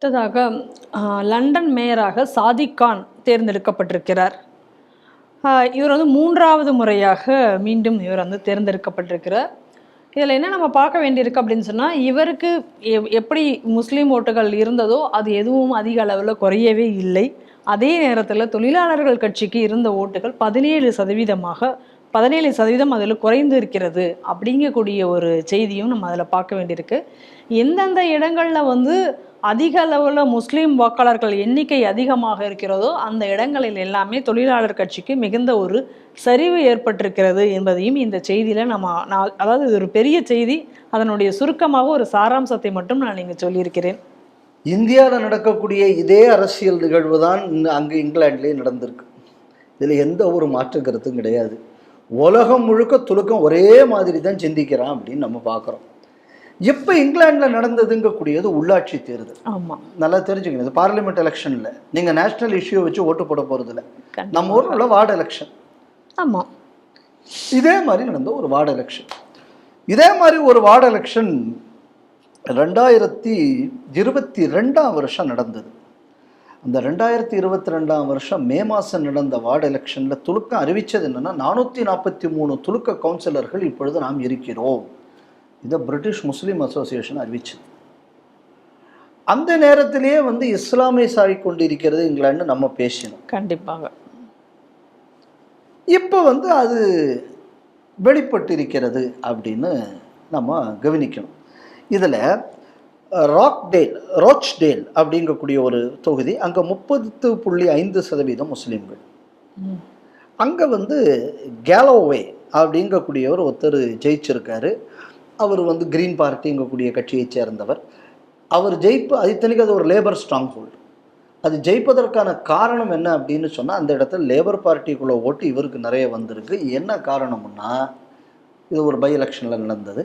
அடுத்ததாக லண்டன் மேயராக சாதிக் கான் தேர்ந்தெடுக்கப்பட்டிருக்கிறார். இவர் வந்து 3வது முறையாக மீண்டும் இவர் வந்து தேர்ந்தெடுக்கப்பட்டிருக்கிறார். இதில் என்ன நம்ம பார்க்க வேண்டியிருக்கு அப்படின்னு சொன்னால், இவருக்கு எப்படி முஸ்லீம் ஓட்டுகள் இருந்ததோ அது எதுவும் அதிக அளவில் குறையவே இல்லை. அதே நேரத்தில் தொழிலாளர்கள் கட்சிக்கு இருந்த ஓட்டுகள் 17% அதில் குறைந்து இருக்கிறது அப்படிங்கக்கூடிய ஒரு செய்தியும் நம்ம அதில் பார்க்க வேண்டியிருக்கு. எந்தெந்த இடங்களில் வந்து அதிக அளவில் முஸ்லீம் வாக்காளர்கள் எண்ணிக்கை அதிகமாக இருக்கிறதோ அந்த இடங்களில் எல்லாமே தொழிலாளர் கட்சிக்கு மிகுந்த ஒரு சரிவு ஏற்பட்டிருக்கிறது என்பதையும் இந்த செய்தியில் அதாவது இது ஒரு பெரிய செய்தி. அதனுடைய சுருக்கமாக ஒரு சாராம்சத்தை மட்டும் நான் இங்கே சொல்லியிருக்கிறேன். இந்தியாவில் நடக்கக்கூடிய இதே அரசியல் நிகழ்வு தான் அங்கே இங்கிலாந்துலேயே நடந்திருக்கு. இதில் எந்த ஒரு மாற்று கருத்தும் கிடையாது. உலகம் முழுக்க துலுக்கம் ஒரே மாதிரி தான் சிந்திக்கிறான் அப்படின்னு நம்ம பார்க்குறோம். எப்போ இங்கிலாண்டில் நடந்ததுங்கக்கூடியது உள்ளாட்சி தேர்தல். ஆமாம், நல்லா தெரிஞ்சுக்கணும். இது பார்லிமெண்ட் எலெக்ஷனில் நீங்கள் நேஷ்னல் இஷ்யூ வச்சு ஓட்டு போட போகிறதில்ல. நம்ம ஊரில் வார்டு எலெக்ஷன். ஆமாம், இதே மாதிரி நடந்த ஒரு வார்டு எலெக்ஷன். இதே மாதிரி ஒரு வார்டு எலெக்ஷன் 2022 நடந்தது. அந்த 2022 மே மாதம் நடந்த வார்டு எலெக்ஷனில் துலுக்கம் அறிவித்தது என்னென்னா 443 துலுக்க கவுன்சிலர்கள் இப்பொழுது நாம் இருக்கிறோம். இதை பிரிட்டிஷ் முஸ்லீம் அசோசியேஷன் அறிவிச்சது. அந்த நேரத்திலேயே வந்து இஸ்லாமை சாடி கொண்டிருக்கிறது இங்கிலாந்து நம்ம பேசினோம். கண்டிப்பாக. இப்போ வந்து அது வெளிப்பட்டிருக்கிறது அப்படின்னு நம்ம கவனிக்கணும். இதில் ரோச்டேல் அப்படிங்கக்கூடிய ஒரு தொகுதி, அங்கே 30.5% முஸ்லீம்கள். அங்கே வந்து கேலோவே அப்படிங்கக்கூடியவர் ஒருத்தர் ஜெயிச்சிருக்காரு. அவர் வந்து கிரீன் பார்ட்டிங்கக்கூடிய கட்சியை சேர்ந்தவர். அவர் இத்தனைக்கு அது ஒரு லேபர் ஸ்ட்ராங் ஹோல்டு. அது ஜெயிப்பதற்கான காரணம் என்ன அப்படின்னு சொன்னால், அந்த இடத்துல லேபர் பார்ட்டிக்குள்ளே ஓட்டு இவருக்கு நிறைய வந்திருக்கு. என்ன காரணம்னா, இது ஒரு பை எலெக்ஷனில் நடந்தது.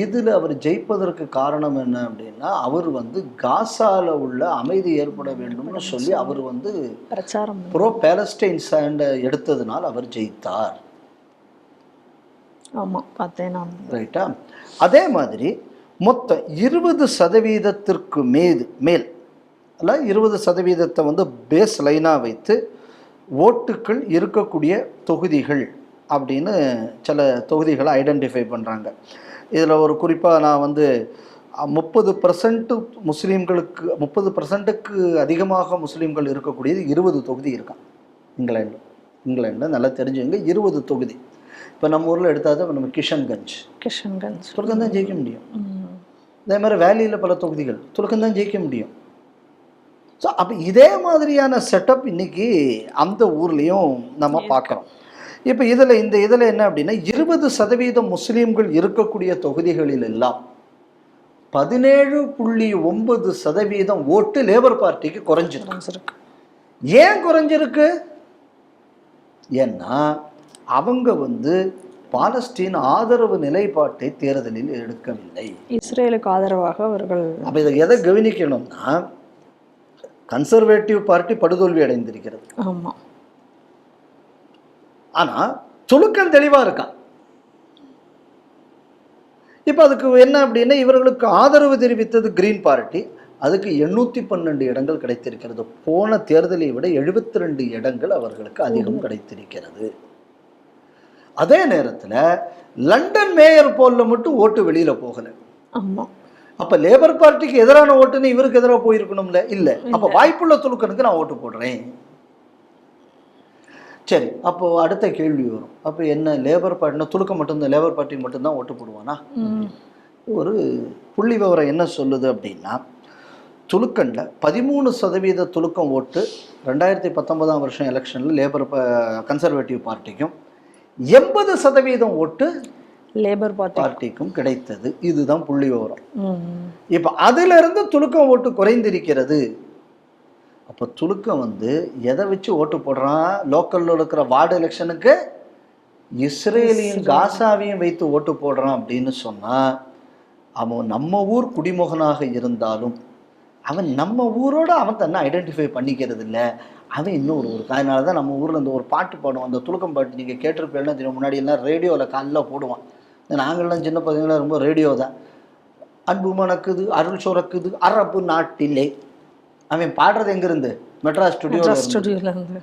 இதில் அவர் ஜெயிப்பதற்கு காரணம் என்ன அப்படின்னா, அவர் வந்து காசாவில் உள்ள அமைதி ஏற்பட வேண்டும்னு சொல்லி அவர் வந்து பிரச்சாரம் ப்ரோ பேலஸ்டைன் ஸ்டாண்டை எடுத்ததுனால் அவர் ஜெயித்தார். ஆமாம், பார்த்தேன் நான். ரைட்டா? அதே மாதிரி மொத்தம் 20%க்கு மேல் அல்ல 20% வந்து பேஸ் லைனாக வைத்து ஓட்டுக்கள் இருக்கக்கூடிய தொகுதிகள் அப்படின்னு சில தொகுதிகளை ஐடென்டிஃபை பண்ணுறாங்க. இதில் ஒரு குறிப்பாக நான் வந்து 30% முஸ்லீம்களுக்கு 30%க்கு அதிகமாக முஸ்லீம்கள் இருக்கக்கூடியது 20 தொகுதி இருக்கான் இங்கிலாண்டில் நல்லா தெரிஞ்சுங்க. 20 தொகுதி. இப்போ நம்ம ஊரில் எடுத்தால் நம்ம கிஷன்கஞ்ச் துலுக்கம் தான் ஜெயிக்க முடியும். அதே மாதிரி வேலியில் பல தொகுதிகள் துலுக்கம் தான் ஜெயிக்க முடியும். ஸோ அப்போ இதே மாதிரியான செட்டப் இன்னைக்கு அந்த ஊர்லேயும் நம்ம பார்க்குறோம். இப்போ இதில் என்ன அப்படின்னா, 20% முஸ்லீம்கள் இருக்கக்கூடிய தொகுதிகளில் எல்லாம் 17.9% ஓட்டு லேபர் பார்ட்டிக்கு குறைஞ்சிருக்கு. ஏன் குறைஞ்சிருக்கு? ஏன்னா அவங்க வந்து பாலஸ்தீன் ஆதரவு நிலைப்பாட்டை தேர்தலில் எடுக்கவில்லை. இஸ்ரேலுக்கு ஆதரவாக அவர்கள். அப்போ இதை எதை கவனிக்கணும்னா, கன்சர்வேட்டிவ் பார்ட்டி படுதோல்வி அடைந்திருக்கிறது. ஆமாம். ஆனால் துலுக்கம் தெளிவாக இருக்கான். இப்போ அதுக்கு என்ன அப்படின்னா, இவர்களுக்கு ஆதரவு தெரிவித்தது கிரீன் பார்ட்டி. அதுக்கு 812 இடங்கள் கிடைத்திருக்கிறது. போன தேர்தலை விட 72 இடங்கள் அவர்களுக்கு அதிகம் கிடைத்திருக்கிறது. அதே நேரத்தில் லண்டன் மேயர் போலில் மட்டும் ஓட்டு வெளியில் போகலை. ஆமாம். அப்போ லேபர் பார்ட்டிக்கு எதிரான ஓட்டுன்னு இவருக்கு எதிராக போயிருக்கணும்ல? இல்லை. அப்போ வாய்ப்புள்ள துலுக்கனுக்கு நான் ஓட்டு போடுறேன். சரி, அப்போது அடுத்த கேள்வி வரும். அப்போ என்ன, லேபர் பார்ட்டினா துலுக்கம் மட்டும்தான், லேபர் பார்ட்டி மட்டும்தான் ஓட்டு போடுவானா? ஒரு புள்ளி விவரம் என்ன சொல்லுது அப்படின்னா, துலுக்கனில் 13% துலுக்கம் ஓட்டு 2019 எலெக்ஷனில் லேபர் கன்சர்வேட்டிவ் பார்ட்டிக்கும், 80% ஓட்டு லேபர் பார்ட்டிக்கும் கிடைத்தது. இதுதான் புள்ளி விவரம். இப்போ அதிலிருந்து துலுக்கம் ஓட்டு குறைந்திருக்கிறது. அப்போ துலுக்கம் வந்து எதை வச்சு ஓட்டு போடுறான்? லோக்கலில் இருக்கிற வார்டு எலெக்ஷனுக்கு இஸ்ரேலையும் காசாவையும் வைத்து ஓட்டு போடுறான் அப்படின்னு சொன்னால், அவன் நம்ம ஊர் குடிமகனாக இருந்தாலும் அவன் நம்ம ஊரோட அவன் தன்னை ஐடென்டிஃபை பண்ணிக்கிறது இல்லை. அவன் இன்னொரு ஊருக்கு. அதனால தான் நம்ம ஊரில் இந்த ஒரு பாட்டு பாடுவான், அந்த துலுக்கம் பாட்டு. நீங்கள் கேட்டிருப்பேன்னா, முன்னாடி எல்லாம் ரேடியோவில் காலில் போடுவான். நாங்கள்லாம் சின்ன பசங்களாம் ரொம்ப ரேடியோ தான். அன்பு மணக்குது, அருள் சுரக்குது அரபு நாட்டிலே அவன் பாடுறது எங்கிருந்து? மெட்ராஸ் ஸ்டுடியோல இருந்து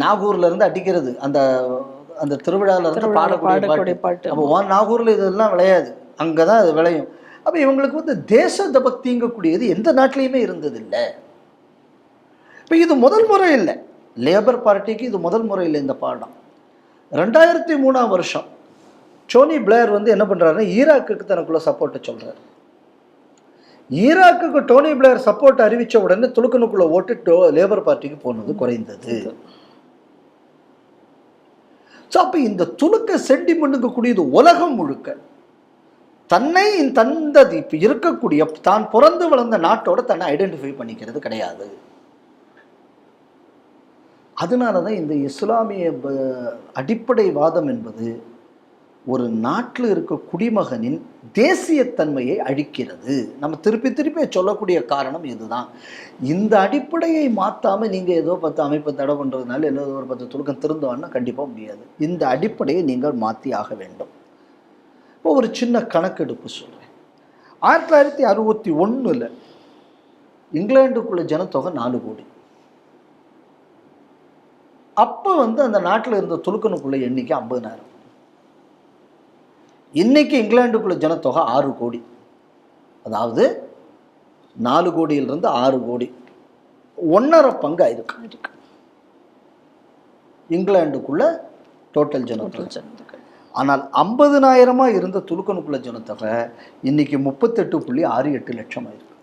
நாகூர்ல இருந்து அடிக்கிறது, அந்த அந்த திருவிழாவில் இருந்து பாடக்கூடிய பாட்டு. அப்போ நாகூரில் இதெல்லாம் விளையாது, அங்கே தான் அது விளையும். அப்போ இவங்களுக்கு வந்து தேச பக்திங்கக்கூடியது எந்த நாட்டிலையுமே இருந்ததில்லை. இப்போ இது முதல் முறை இல்லை, லேபர் பார்ட்டிக்கு இது முதல் முறை இல்லை இந்த பாடம். 2003ஆம் வருஷம் டோனி பிளேர் வந்து என்ன பண்ணுறாருன்னா ஈராக்குக்கு தனக்குள்ள சப்போர்ட்டை சொல்கிறார். ஈராக்குக்கு டோனி பிளேர் சப்போர்ட் அறிவித்த உடனே துலுக்கனுக்குள்ள ஓட்டு லேபர் பார்ட்டிக்கு போனது குறைந்தது. ஸோ அப்போ இந்த துலுக்க சென்டிமெண்ட்டுக்கு கூடியது உலகம் முழுக்க தன்னை தந்தது இப்போ இருக்கக்கூடிய தான் பிறந்து வளர்ந்த நாட்டோட தன்னை ஐடென்டிஃபை பண்ணிக்கிறது கிடையாது. அதனால தான் இந்த இஸ்லாமிய அடிப்படை வாதம் என்பது ஒரு நாட்டில் இருக்க குடிமகனின் தேசியத்தன்மையை அழிக்கிறது. நம்ம திருப்பி திருப்பி சொல்லக்கூடிய காரணம் இதுதான். இந்த அடிப்படையை மாற்றாமல் நீங்கள் ஏதோ 10 அமைப்பை தடை பண்ணுறதுனால ஏதோ ஒரு 10 துலுக்கம் திருந்தோன்னா கண்டிப்பாக முடியாது. இந்த அடிப்படையை நீங்கள் மாற்றி ஆக வேண்டும். இப்போ ஒரு சின்ன கணக்கெடுப்பு சொல்கிறேன். 1961 இங்கிலாந்துக்குள்ள ஜனத்தொகை 4 கோடி. அப்போ வந்து அந்த நாட்டில் இருந்த துலுக்கனுக்குள்ள எண்ணிக்கை 50,000. இன்னைக்கு இங்கிலாந்துக்குள்ள ஜனத்தொகை 6 கோடி. அதாவது 4 கோடியிலிருந்து 6 கோடி, 1.5 பங்கு ஆயிருக்கு இங்கிலாந்துக்குள்ள டோட்டல் ஜனத்தொகை. ஆனால் 50,000 இருந்த துலுக்கனுக்குள்ள ஜனத்தொகை இன்னைக்கு 38.68 லட்சம் ஆயிருக்கு.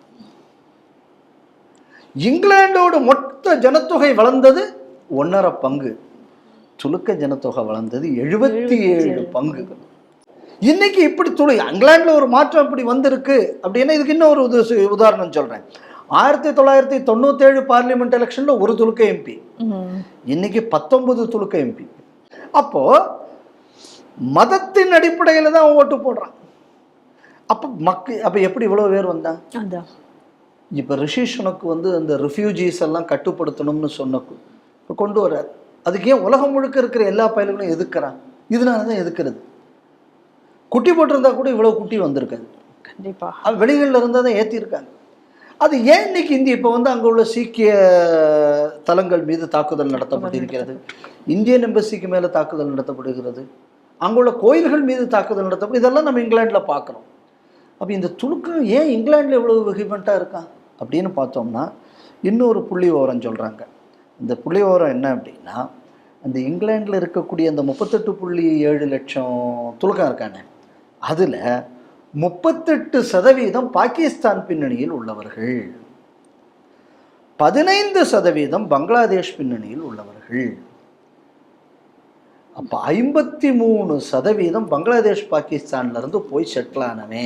இங்கிலாந்தோட மொத்த ஜனத்தொகை வளர்ந்தது 1.5 பங்கு, துலுக்க ஜனத்தொகை வளர்ந்தது 77 பங்கு. இன்னைக்கு இப்படி இங்கிலாந்துல ஒரு மாற்றம் இப்படி வந்திருக்கு அப்படின்னா இதுக்கு இன்னொரு உதாரணம் சொல்றேன். 1997 பார்லிமெண்ட் எலெக்ஷன்ல ஒரு துலுக்க எம்பி, இன்னைக்கு 19 துலுக்க எம்பி. அப்போ மதத்தின் அடிப்படையில் தான் ஓட்டு போடுறான். அப்ப எப்படி இவ்வளவு பேர் வந்தாங்க? இப்ப ரிஷிஷனுக்கு வந்து அந்த ரிஃப்யூஜிஸ் எல்லாம் கட்டுப்படுத்தணும்னு சொன்ன கொண்டு வர்றாரு. அதுக்கு ஏன் உலகம் முழுக்க இருக்கிற எல்லா பயல்களும் எதிர்க்கிறான்? இதனாலதான் எதிர்க்கிறது. குட்டி போட்டிருந்தா கூட இவ்வளவு குட்டி வந்திருக்காது. கண்டிப்பா வெளிகளில் இருந்தால் தான் ஏற்றிருக்காங்க. அது ஏன் இன்னைக்கு இப்போ வந்து அங்கே உள்ள சீக்கிய தலங்கள் மீது தாக்குதல் நடத்தப்பட்டிருக்கிறது, இந்தியன் எம்பசிக்கு மேலே தாக்குதல் நடத்தப்படுகிறது, அங்குள்ள கோயில்கள் மீது தாக்குதல் நடத்தப்படும். இதெல்லாம் நம்ம இங்கிலாண்டில் பார்க்குறோம். அப்போ இந்த துலுக்கம் ஏன் இங்கிலாண்டில் எவ்வளவு வெகுமெண்ட்டாக இருக்கான் அப்படின்னு பார்த்தோம்னா இன்னொரு புள்ளி விவரம் சொல்கிறாங்க. இந்த புள்ளி விவரம் என்ன அப்படின்னா, அந்த இங்கிலாண்டில் இருக்கக்கூடிய அந்த 38.7 லட்சம் துலுக்கம் இருக்கானே, அதில் 38% பாகிஸ்தான் பின்னணியில் உள்ளவர்கள், 15% பங்களாதேஷ் பின்னணியில் உள்ளவர்கள். அப்போ 53% பங்களாதேஷ் பாகிஸ்தான்ல இருந்து போய் செட்டில் ஆனவே.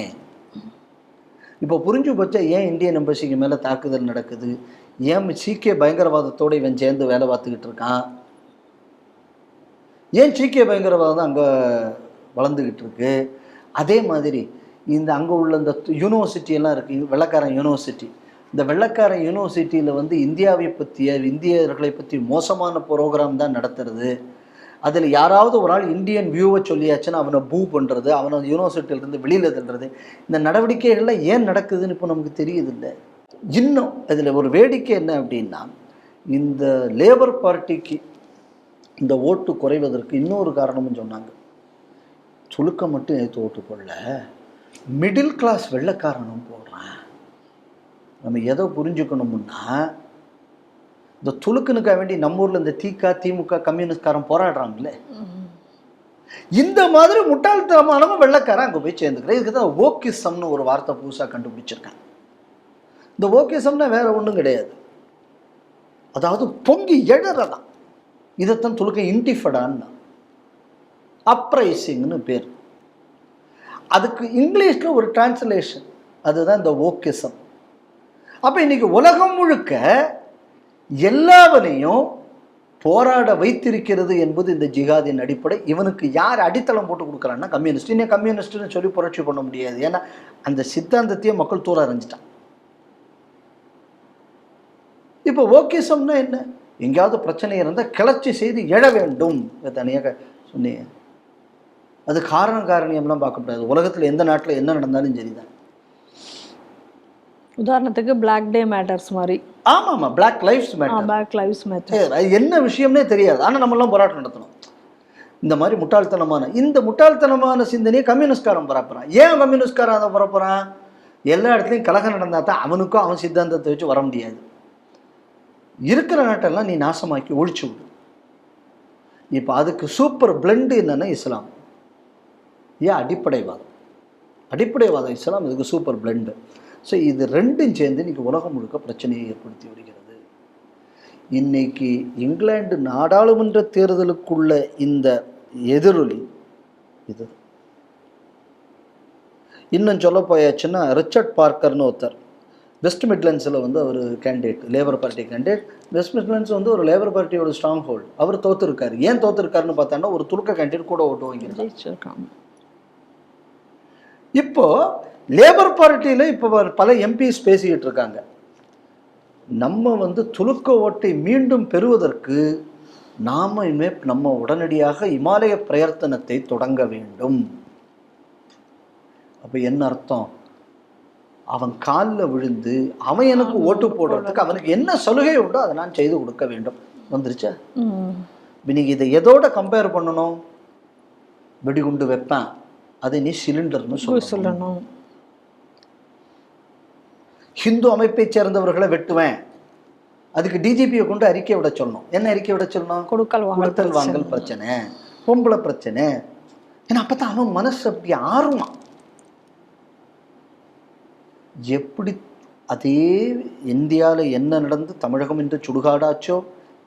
இப்போ புரிஞ்சு போச்சா ஏன் இந்தியன் எம்பசிக்கு மேலே தாக்குதல் நடக்குது, ஏன் சீக்கிய பயங்கரவாதத்தோடு இவன் சேர்ந்து வேலை பார்த்துக்கிட்டு இருக்கான், ஏன் சீக்கிய பயங்கரவாதம் அங்கே வளர்ந்துக்கிட்டு இருக்கு. அதே மாதிரி இந்த அங்கே உள்ள இந்த யூனிவர்சிட்டியெல்லாம் இருக்குது, வெள்ளக்காரன் யூனிவர்சிட்டி. இந்த வெள்ளக்காரன் யூனிவர்சிட்டியில் வந்து இந்தியாவை பற்றிய இந்தியர்களை பற்றி மோசமான ப்ரோக்ராம் தான் நடத்துறது. அதில் யாராவது ஒரு ஆள் இந்தியன் வியூவை சொல்லியாச்சுன்னா அவனை பூ பண்ணுறது, அவனை யூனிவர்சிட்டியிலேருந்து வெளியில் தள்ளுறது, இந்த நடவடிக்கைகள்லாம் ஏன் நடக்குதுன்னு இப்போ நமக்கு தெரியுதில்லை. இன்னும் இதில் ஒரு வேடிக்கை என்ன அப்படின்னா, இந்த லேபர் பார்ட்டிக்கு இந்த ஓட்டு குறைவதற்கு இன்னொரு காரணமும் சொன்னாங்க. துலுக்க மட்டும் எடுத்து ஓட்டு போடல, மிடில் கிளாஸ் வெள்ளைக்காரனும் போடுறான். நம்ம எதை புரிஞ்சுக்கணும்னா, இந்த துலுக்கனுக்காக வேண்டி நம்ம ஊரில் இந்த திமுக கம்யூனிஸ்ட்காரன் போராடுறாங்களே, இந்த மாதிரி முட்டாள்தனமானவன் வெள்ளைக்காரன் அங்கே போய் சேர்ந்துக்கிறேன். இதுக்கு தான் ஓக்கிசம்னு ஒரு வார்த்தை புதுசாக கண்டுபிடிச்சிருக்காங்க. இந்த ஓக்கிசம்னா வேற ஒன்றும் கிடையாது, அதாவது பொங்கி எழறதான். இதைத்தான் துலுக்க இன்டிஃபடான்னு, அப்ரைசிங்னு பேர். அதுக்கு இங்கிலீஷில் ஒரு டிரான்ஸ்லேஷன், அதுதான் இந்த ஓக்கிசம். அப்போ இன்னைக்கு உலகம் முழுக்க எல்லாவனையும் போராட வைத்திருக்கிறது என்பது இந்த ஜிகாதின் அடிப்படை. இவனுக்கு யார் அடித்தளம் போட்டு கொடுக்குறான்னா கம்யூனிஸ்ட். இன்னும் கம்யூனிஸ்ட்னு சொல்லி புரட்சி பண்ண முடியாது, ஏன்னா அந்த சித்தாந்தத்தையே மக்கள் தூர அறிஞ்சிட்டான். இப்போ ஓக்கிசம்னா என்ன, எங்கேயாவது பிரச்சனை இருந்தால் கிளர்ச்சி செய்து எழ வேண்டும். தனியாக சொன்னீங்க, அது காரணம் காரணியம்லாம் பார்க்கக்கூடாது. உலகத்தில் எந்த நாட்டில் என்ன நடந்தாலும் சரிதான். உதாரணத்துக்கு பிளாக் டே மேட்டர்ஸ் மாதிரி. ஆமாம், black lifes matter. Black lives matter அது என்ன விஷயம்னே தெரியாது, ஆனால் நம்மளாம் போராட்டம் நடத்தணும். இந்த மாதிரி முட்டாள்தனமான சிந்தனையை கம்யூனிஸ்ட்காரன் பரப்புறான். ஏன் கம்யூனிஸ்ட்காரன் அதை பரப்புறான்? எல்லா இடத்துலையும் கலகம் நடந்தால் தான் அவனுக்கும் அவன் சித்தாந்தத்தை வச்சு வர முடியாது. இருக்கிற நாட்டெல்லாம் நீ நாசமாக்கி ஒழிச்சு விடு. இப்போ அதுக்கு சூப்பர் பிளெண்டு என்னன்னா இஸ்லாம். ஏன் அடிப்படைவாதம் இஸ்லாம் இதுக்கு சூப்பர் பிளெண்டு. ஸோ இது ரெண்டும் சேர்ந்து இன்னைக்கு உலகம் முழுக்க பிரச்சனையை ஏற்படுத்தி விடுகிறது. இன்னைக்கு இங்கிலாந்து நாடாளுமன்ற தேர்தலுக்குள்ள இந்த எதிரொலி இது. இன்னும் சொல்ல போயாச்சுன்னா ரிச்சர்ட் பார்க்கர்னு ஒருத்தர் வெஸ்ட் மிட்லண்ட்ஸில் அவர் candidate, Labour party candidate. West Midlands ஒரு லேபர் பார்ட்டியோட ஸ்ட்ராங் ஹோல்டு. அவர் தோத்துருக்காரு. ஏன் தோத்துருக்காருன்னு பார்த்தோன்னா ஒரு துலுக்க கேண்டிடேட் கூட ஓட்டு வாங்கியிருக்காங்க. இப்போ லேபர் பார்ட்டியில் இப்போ பல எம்பிஸ் பேசிக்கிட்டு இருக்காங்க, நம்ம துலுக்க ஓட்டை மீண்டும் பெறுவதற்கு நம்ம உடனடியாக இமாலய பிரயத்தனத்தை தொடங்க வேண்டும். அப்போ என்ன அர்த்தம்? அவன் காலில் விழுந்து அவன் எனக்கு ஓட்டு போடுறதுக்கு அவனுக்கு என்ன சலுகை உண்டோ அதை நான் செய்து கொடுக்க வேண்டும். வந்துருச்சா? நீங்கள் இதை எதோட கம்பேர் பண்ணணும்? வெடிகுண்டு வைப்பேன், அதை நீ சிலிண்டர்னு சொல்லணும். ஹிந்து அமைப்பை சேர்ந்தவர்களை வெட்டுவேன், அதுக்கு டிஜிபியை கொண்டு அறிக்கை விட சொல்லணும். என்ன அறிக்கை விட சொல்லணும்? கொடுக்கல் வாங்கல் பிரச்சனை, பொம்பளை பிரச்சனை. ஏன்னா அப்பதான் அவன் மனசு அப்படி ஆறுமா. எப்படி அதே இந்தியாவில் என்ன நடந்து தமிழகம் என்று சுடுகாடாச்சோ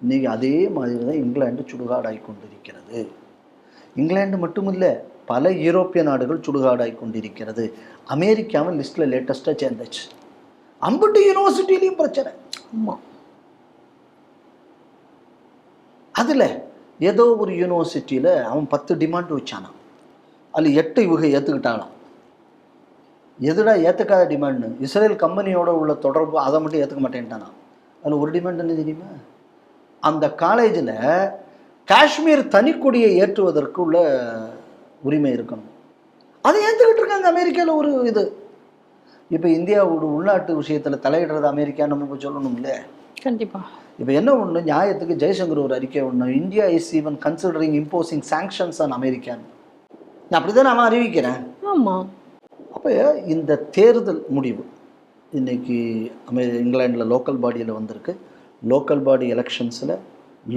இன்னைக்கு அதே மாதிரி தான் இங்கிலாந்து சுடுகாடாகி கொண்டிருக்கிறது. இங்கிலாந்து மட்டுமில்லை, பல யூரோப்பிய நாடுகள் சுடுகாடாகி கொண்டிருக்கிறது. அமெரிக்காவும் லிஸ்ட்டில் லேட்டஸ்ட்டாக சேர்ந்துச்சு. அம்புட்டு யூனிவர்சிட்டிலையும் பிரச்சனை. ஆமாம், அதில் ஏதோ ஒரு யூனிவர்சிட்டியில் அவன் 10 டிமாண்ட் வச்சானான், அதில் 8 இவங்க ஏற்றுக்கிட்டானான். எதுடா ஏற்றுக்காத டிமாண்டு? இஸ்ரேல் கம்பெனியோட உள்ள தொடர்பு, அதை மட்டும் ஏற்றுக்க மாட்டேன்ட்டானா. அதில் ஒரு டிமாண்ட் என்ன தெரியுமா? அந்த காலேஜில் காஷ்மீர் தனிக்கொடியை ஏற்றுவதற்கு உள்ள உரிமை இருக்கணும். அதை ஏற்றுக்கிட்டு இருக்காங்க அமெரிக்காவில் ஒரு இது. இப்போ இந்தியாவோட உள்நாட்டு விஷயத்தில் தலையிடுறது அமெரிக்கா நம்ம இப்போ சொல்லணும்ல. கண்டிப்பாக. இப்போ என்ன ஒன்று நியாயத்துக்கு ஜெய்சங்கர் ஒரு அறிக்கை ஒன்று, India is even considering imposing sanctions on அமெரிக்கான்னு. நான் அப்படி தான் நான் அறிவிக்கிறேன். ஆமாம். அப்போ இந்த தேர்தல் முடிவு இன்றைக்கி இங்கிலாண்டில் லோக்கல் பாடியில் வந்திருக்கு. லோக்கல் பாடி எலெக்ஷன்ஸில்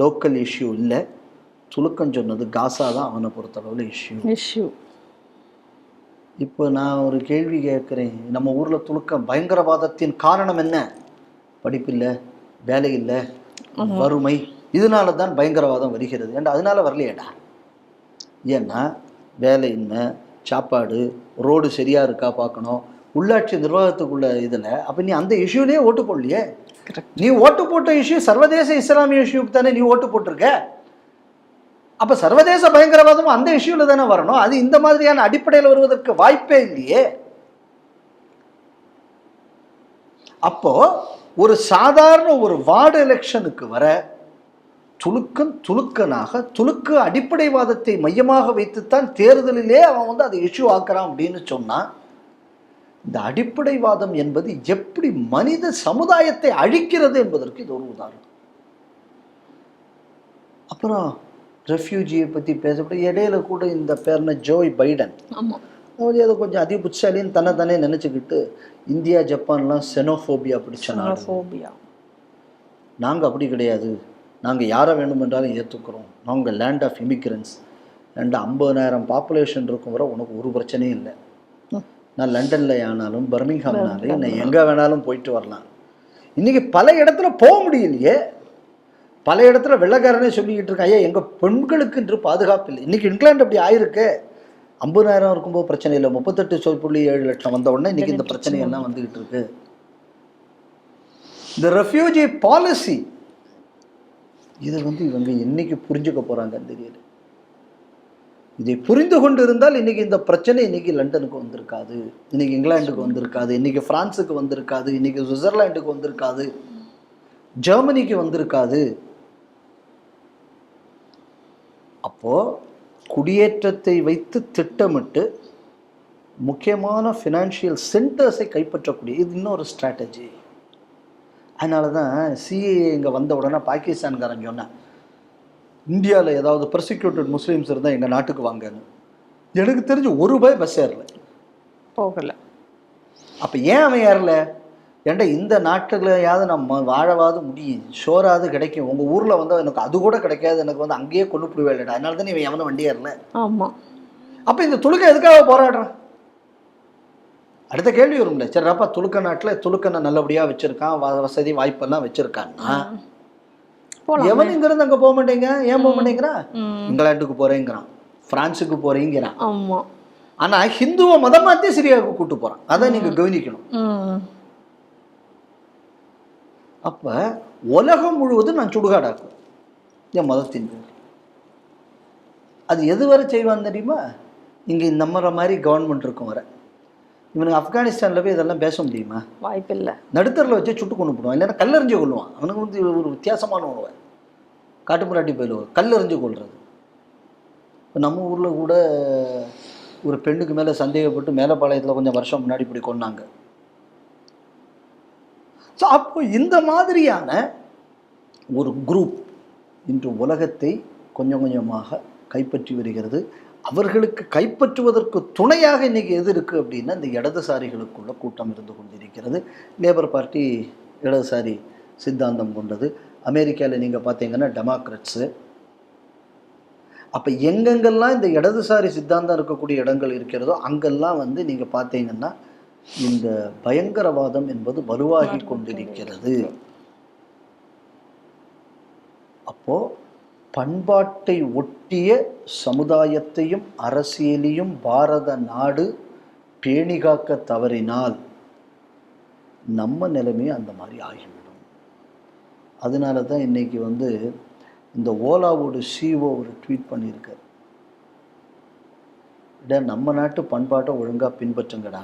லோக்கல் இஷ்யூ இல்லை. துலுக்கம் சொன்னது காசா தான் அவனை பொறுத்தளவில் இஷ்யூ. இப்போ நான் ஒரு கேள்வி கேட்குறேன், நம்ம ஊரில் துலுக்கம் பயங்கரவாதத்தின் காரணம் என்ன? படிப்பில்லை, வேலை இல்லை, வறுமை. இதனால தான் பயங்கரவாதம் வருகிறது. ஏன்டா அதனால வரலையேடா. ஏன்னா வேலையின்மை, சாப்பாடு, ரோடு சரியாக இருக்கா பார்க்கணும், உள்ளாட்சி நிர்வாகத்துக்குள்ள இதில். அப்போ நீ அந்த இஷ்யூலேயே ஓட்டு போடலையே. நீ ஓட்டு போட்ட இஷ்யூ சர்வதேச இஸ்லாமிய இஷ்யூக்கு தானே நீ ஓட்டு போட்டிருக்க. அப்போ சர்வதேச பயங்கரவாதமும் அந்த இஷ்யூவில் தானே வரணும். அது இந்த மாதிரியான அடிப்படையில் வருவதற்கு வாய்ப்பே இல்லையே. அப்போ ஒரு சாதாரண ஒரு வார்டு எலெக்ஷனுக்கு வர துலுக்கனாக துலுக்கு அடிப்படைவாதத்தை மையமாக வைத்துத்தான் தேர்தலிலே அவன் அதை இஷ்யூ ஆக்குறான் அப்படின்னு சொன்னான். இந்த அடிப்படைவாதம் என்பது எப்படி மனித சமுதாயத்தை அழிக்கிறது என்பதற்கு இது ஒரு உதாரணம். அப்புறம் ரெஃப்யூஜியை பற்றி பேசப்பட்ட இடையில கூட இந்த பேர்ன ஜோய் பைடன் ஏதோ கொஞ்சம் அதிபுட்சாலின்னு தன்னை நினச்சிக்கிட்டு இந்தியா ஜப்பான்லாம் செனோஃபோபியா பிடிச்ச நாங்கள் அப்படி கிடையாது, நாங்கள் யாரை வேணுமென்றாலும் ஏற்றுக்கிறோம், நாங்கள் லேண்ட் ஆஃப் இமிக்ரன்ஸ். 50,000 பாப்புலேஷன் இருக்கும் வர உனக்கு ஒரு பிரச்சனையும் இல்லை. நான் லண்டனில் ஆனாலும் பர்மிங்ஹாம்னாலும் நான் எங்கே வேணாலும் போயிட்டு வரலாம். இன்றைக்கி பல இடத்துல போக முடியலையே. பல இடத்துல வெள்ளைக்காரனே சொல்லிக்கிட்டு இருக்கான், ஐயா எங்கள் பெண்களுக்கு என்று பாதுகாப்பு இல்லை. இன்றைக்கி இங்கிலாந்து அப்படி ஆயிருக்கு. 50,000 இருக்கும்போது பிரச்சனை இல்லை, 38.7 லட்சம் வந்த உடனே இன்றைக்கி இந்த பிரச்சனையெல்லாம் வந்துக்கிட்டு இருக்கு. இந்த ரெஃப்யூஜி பாலிசி இதை இவங்க என்னைக்கு புரிஞ்சுக்க போகிறாங்கன்னு தெரியல. இதை புரிந்து கொண்டு இருந்தால் இன்றைக்கி இந்த பிரச்சனை இன்றைக்கி லண்டனுக்கு வந்திருக்காது, இன்றைக்கி இங்கிலாந்துக்கு வந்திருக்காது, இன்றைக்கி ஃப்ரான்ஸுக்கு வந்திருக்காது, இன்றைக்கி சுவிட்சர்லாண்டுக்கு வந்திருக்காது, ஜெர்மனிக்கு வந்திருக்காது. அப்போது குடியேற்றத்தை வைத்து திட்டமிட்டு முக்கியமான ஃபினான்ஷியல் சென்டர்ஸை கைப்பற்றக்கூடிய இது இன்னொரு ஸ்ட்ராட்டஜி. அதனால தான் சிஏஏ இங்கே வந்த உடனே பாகிஸ்தான்காரன் சொன்னேன், இந்தியாவில் ஏதாவது ப்ரொசிக்யூட்டட் முஸ்லீம்ஸ் இருந்தால் எங்கள் நாட்டுக்கு வாங்கன்னு. எனக்கு தெரிஞ்சு ஒரு ரூபாய் பஸ் ஏறல, போகலை. அப்போ ஏன் அவன் ஏறல? ஏன்டா இந்த நாட்டுலையாவது நம்ம வாழவாது முடியும், ஷோராது கிடைக்கும். உங்கள் ஊரில் வந்து எனக்கு அது கூட கிடைக்காது, எனக்கு வந்து அங்கேயே கொண்டு போடுவேன். அதனால தான் இவன் எவனும் வண்டி ஏறல. ஆமாம். அப்போ இந்த துலுக்க எதுக்காக போராடுறான்? அடுத்த கேள்வி வரும்ல, சரிப்பா துலுக்க நாட்டில் துலுக்கனை நல்லபடியாக வச்சுருக்கான், வசதி வாய்ப்பெல்லாம் வச்சுருக்கான்னா எவன் இங்கிருந்து அங்கே போக மாட்டேங்க? ஏன் போக மாட்டேங்கிறான்? இங்கிலாந்துக்கு போகிறேங்கிறான், ஃப்ரான்ஸுக்கு போகிறேங்கிறான். ஆமாம். ஆனால் ஹிந்துவை மதம் மாற்றி சிரியாவுக்கு கூட்டு போகிறான். அதை நீங்கள் கவனிக்கணும். அப்போ உலகம் முழுவதும் நான் சுடுகாடாக்கும் என் மதத்தின் பேர். அது எது வரை செய்வான் தெரியுமா? இங்கே நம்புற மாதிரி கவர்மெண்ட் இருக்கும் வர. இவனுக்கு ஆப்கானிஸ்தானில் போய் இதெல்லாம் பேச முடியுமா? வாய்ப்பில்லை. நடுத்தரில் வச்சு சுட்டு கொண்டு போடுவான், இல்லைன்னா கல்லெறிஞ்சு கொள்ளுவான். அவனுக்கு வந்து ஒரு வித்தியாசமான உணவை காட்டுப்புராட்டி போயிடுவான், கல்லெறிஞ்சு கொள்வது. இப்போ நம்ம ஊரில் கூட ஒரு பெண்ணுக்கு மேலே சந்தேகப்பட்டு மேலப்பாளையத்தில் கொஞ்சம் வருஷம் முன்னாடி இப்படி கொண்டாங்க. ஸோ அப்போ இந்த மாதிரியான ஒரு குரூப் இன்று உலகத்தை கொஞ்சம் கொஞ்சமாக கைப்பற்றி வருகிறது. அவர்களுக்கு கைப்பற்றுவதற்கு துணையாக இன்றைக்கி எது இருக்குது அப்படின்னா, இந்த இடதுசாரிகளுக்குள்ள கூட்டம் இருந்து கொண்டிருக்கிறது. லேபர் பார்ட்டி இடதுசாரி சித்தாந்தம் கொண்டது. அமெரிக்காவில் நீங்கள் பார்த்தீங்கன்னா டெமோக்ராட்ஸு. அப்போ எங்கெங்கெல்லாம் இந்த இடதுசாரி சித்தாந்தம் இருக்கக்கூடிய இடங்கள் இருக்கிறதோ அங்கெல்லாம் வந்து நீங்கள் பார்த்தீங்கன்னா இந்த பயங்கரவாதம் என்பது வலுவாகி கொண்டிருக்கிறது. அப்போது பண்பாட்டை ஒட்டிய சமுதாயத்தையும் அரசியலையும் பாரத நாடு பேணிகாக்க தவறினால் நம்ம நிலைமையும் அந்த மாதிரி ஆகிவிடும். அதனால தான் இன்னைக்கு வந்து இந்த ஓலாவோட சிஓ ஒரு ட்வீட் பண்ணியிருக்கார், நம்ம நாட்டு பண்பாட்டை ஒழுங்காக பின்பற்றுங்கடா,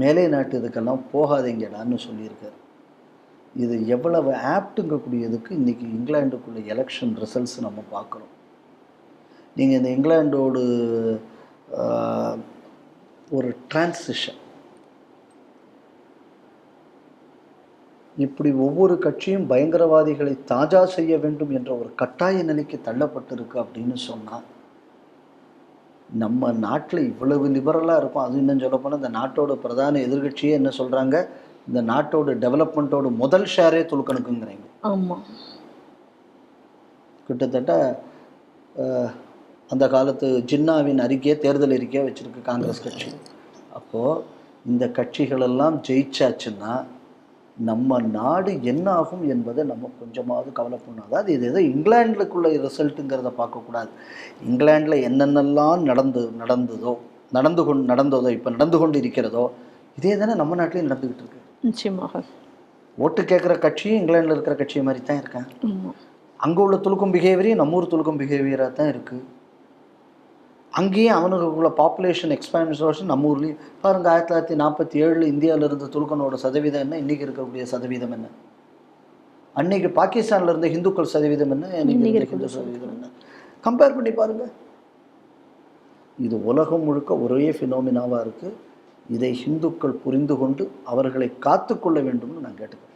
மேலை நாட்டு இதுக்கெல்லாம் போகாதீங்கடான்னு சொல்லியிருக்கார். இது எவ்வளவு ஆப்டுங்கக்கூடியதுக்கு இன்றைக்கி இங்கிலாண்டுக்குள்ள எலெக்ஷன் ரிசல்ட்ஸ் நம்ம பார்க்குறோம். நீங்கள் இந்த இங்கிலாண்டோடு ஒரு டிரான்சிஷன், இப்படி ஒவ்வொரு கட்சியும் பயங்கரவாதிகளை தாஜா செய்ய வேண்டும் என்ற ஒரு கட்டாய நிலைக்கு தள்ளப்பட்டிருக்கு அப்படின்னு சொன்னால், நம்ம நாட்டில் இவ்வளவு லிபரலாக இருக்கும். அதுவும் இன்னும் சொல்லப்போனால் இந்த நாட்டோட பிரதான எதிர்கட்சியே என்ன சொல்கிறாங்க, இந்த நாட்டோட டெவலப்மெண்ட்டோட முதல் ஷேரே துலுக்கணுக்குங்கிறாங்க. ஆமாம். கிட்டத்தட்ட அந்த காலத்து ஜின்னாவின் அறிக்கையை தேர்தல் அறிக்கையாக வச்சுருக்கு காங்கிரஸ் கட்சி. அப்போது இந்த கட்சிகளெல்லாம் ஜெயிச்சாச்சுன்னா நம்ம நாடு என்ன ஆகும் என்பதை நம்ம கொஞ்சமாவது கவலை பண்ணாது. அது இது ஏதோ இங்கிலாண்டுக்குள்ள ரிசல்ட்டுங்கிறத பார்க்கக்கூடாது. இங்கிலாண்டில் என்னென்னலாம் நடந்ததோ இப்போ நடந்து கொண்டு இருக்கிறதோ இதே தானே நம்ம நாட்டிலையும் நடந்துக்கிட்டு இருக்கு. நிச்சயமாக. ஓட்டு கேட்குற கட்சியும் இங்கிலாண்டில் இருக்கிற கட்சியை மாதிரி தான் இருக்கேன். அங்கே உள்ள துலுக்கும் பிஹேவியரையும் நம்ம ஊர் துலுக்கும் பிஹேவியராக தான் இருக்குது. அங்கேயும் அவனுக்குள்ள பாப்புலேஷன் எக்ஸ்பான்ஷன் நம்ம ஊர்லேயும் பாருங்கள். 1947 இந்தியாவில் இருந்த துலுக்கனோட சதவீதம் என்ன, இன்றைக்கி இருக்கக்கூடிய சதவீதம் என்ன, அன்னைக்கு பாகிஸ்தானில் இருந்த ஹிந்துக்கள் சதவீதம் என்ன, இன்றைக்கி இருக்க ஹிந்து சதவீதம் என்ன, கம்பேர் பண்ணி பாருங்கள். இது உலகம் முழுக்க ஒரே ஃபினோமினாவாக இருக்குது. இதை ஹிந்துக்கள் புரிந்து கொண்டு அவர்களை காத்து கொள்ள வேண்டும்னு நான் கேட்டுக்கிறேன்.